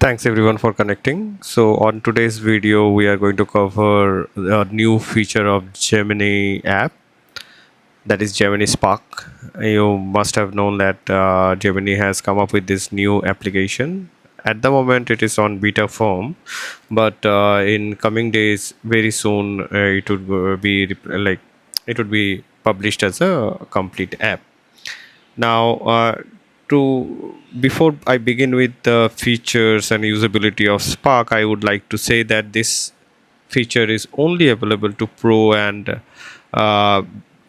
Thanks everyone for connecting. So on today's video, we are going to cover a new feature of Gemini app, that is Gemini Spark. You must have known that Gemini has come up with this new application. At the moment, it is on beta form, but in coming days, very soon, it would it would be published as a complete app. Now, to before I begin with the features and usability of Spark, I would like to say that this feature is only available to Pro and uh,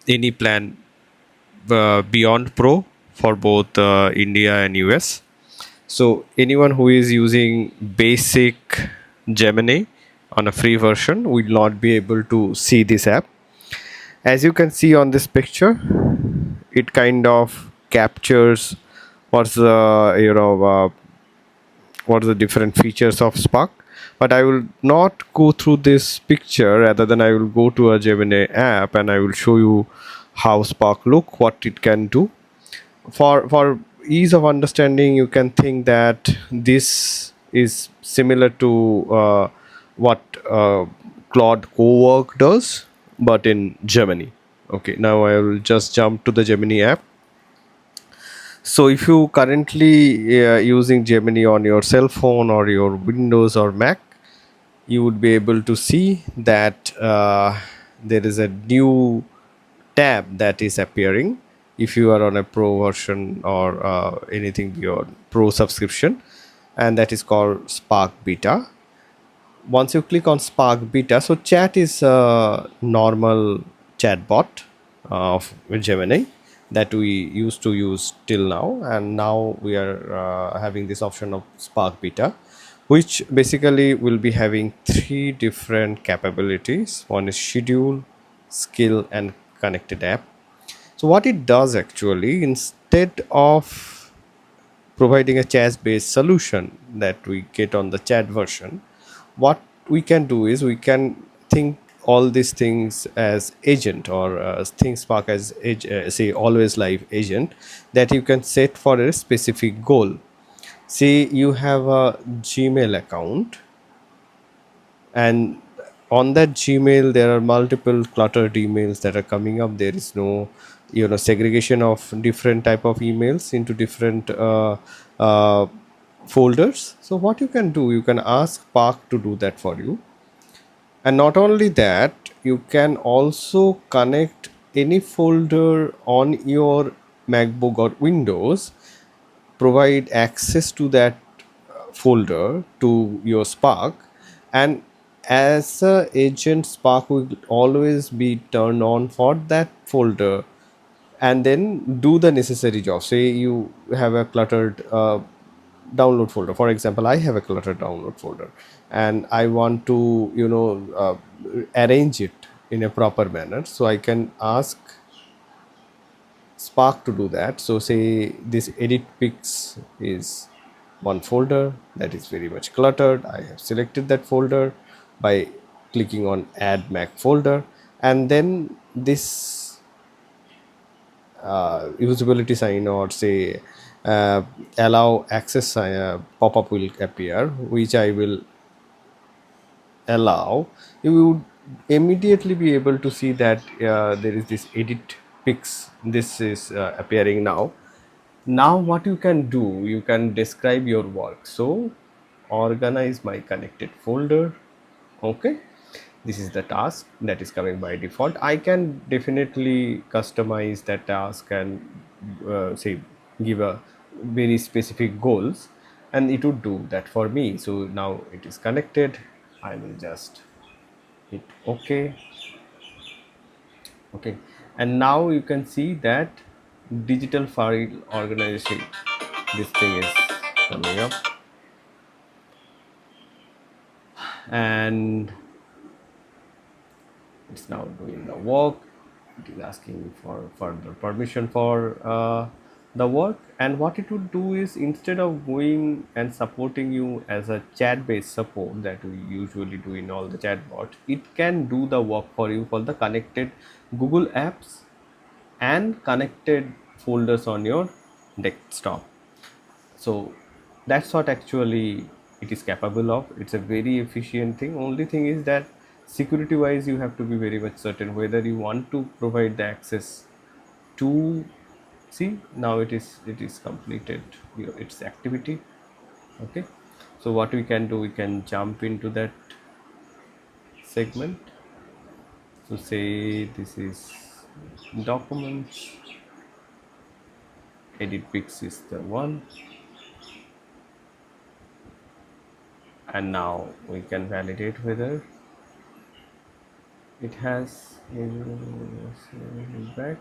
any plan beyond Pro for both India and US. So anyone who is using basic Gemini on a free version will not be able to see this app. As you can see on this picture, it kind of captures what's the what are the different features of Spark. But I will not go through this picture, rather than I will go to a Gemini app and I will show you how Spark look, what it can do. For ease of understanding, you can think that this is similar to what Claude Cowork does, but in Gemini. Okay, now I will just jump to the Gemini app. So if you currently using Gemini on your cell phone or your Windows or Mac, you would be able to see that there is a new tab that is appearing if you are on a Pro version or anything beyond Pro subscription, and that is called Spark Beta. Once you click on Spark Beta, so chat is a normal chatbot of Gemini that we used to use till now, and now we are having this option of Spark Beta, which basically will be having three different capabilities. One is schedule, skill, and connected app. So what it does actually, instead of providing a chat based solution that we get on the chat version, what we can do is we can think all these things as agent, or think Spark as say always live agent, that you can set for a specific goal. Say you have a Gmail account, and on that Gmail there are multiple cluttered emails that are coming up. There is no segregation of different type of emails into different folders. So what you can do, you can ask Spark to do that for you. And not only that, you can also connect any folder on your MacBook or Windows, provide access to that folder to your Spark, and as a agent, Spark will always be turned on for that folder and then do the necessary job. Say you have a cluttered download folder. For example, I have a cluttered download folder and I want to arrange it in a proper manner, so I can ask Spark to do that. So say this edit pics is one folder that is very much cluttered. I have selected that folder by clicking on add Mac folder, and then this usability sign, or say allow access pop-up will appear, which I will allow. You would immediately be able to see that there is this edit pics, this is appearing now. Now what you can do, you can describe your work. So organize my connected folder. Okay, this is the task that is coming by default. I can definitely customize that task and say give a very specific goals, and it would do that for me. So now it is connected. I will just hit OK. Okay, and now you can see that digital file organization, this thing is coming up, and it's now doing the work. It is asking for further permission for the work, and what it would do is, instead of going and supporting you as a chat based support that we usually do in all the chatbots, it can do the work for you for the connected Google apps and connected folders on your desktop. So that's what actually it is capable of. It's a very efficient thing. Only thing is that security wise you have to be very much certain whether you want to provide the access to. See, now it is completed its activity. Okay, so what we can do, we can jump into that segment. So say this is documents, edit pics is the one, and now we can validate whether it has back.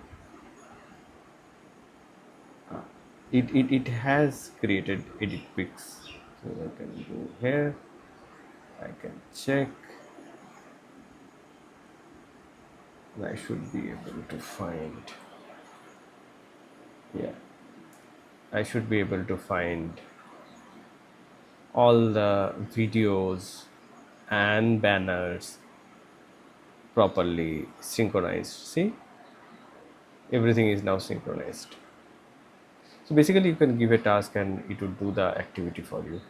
It has created edit pics. So I can go here, I can check, and I should be able to find, yeah, I should be able to find all the videos and banners properly synchronized. See, everything is now synchronized. So basically you can give a task and it will do the activity for you.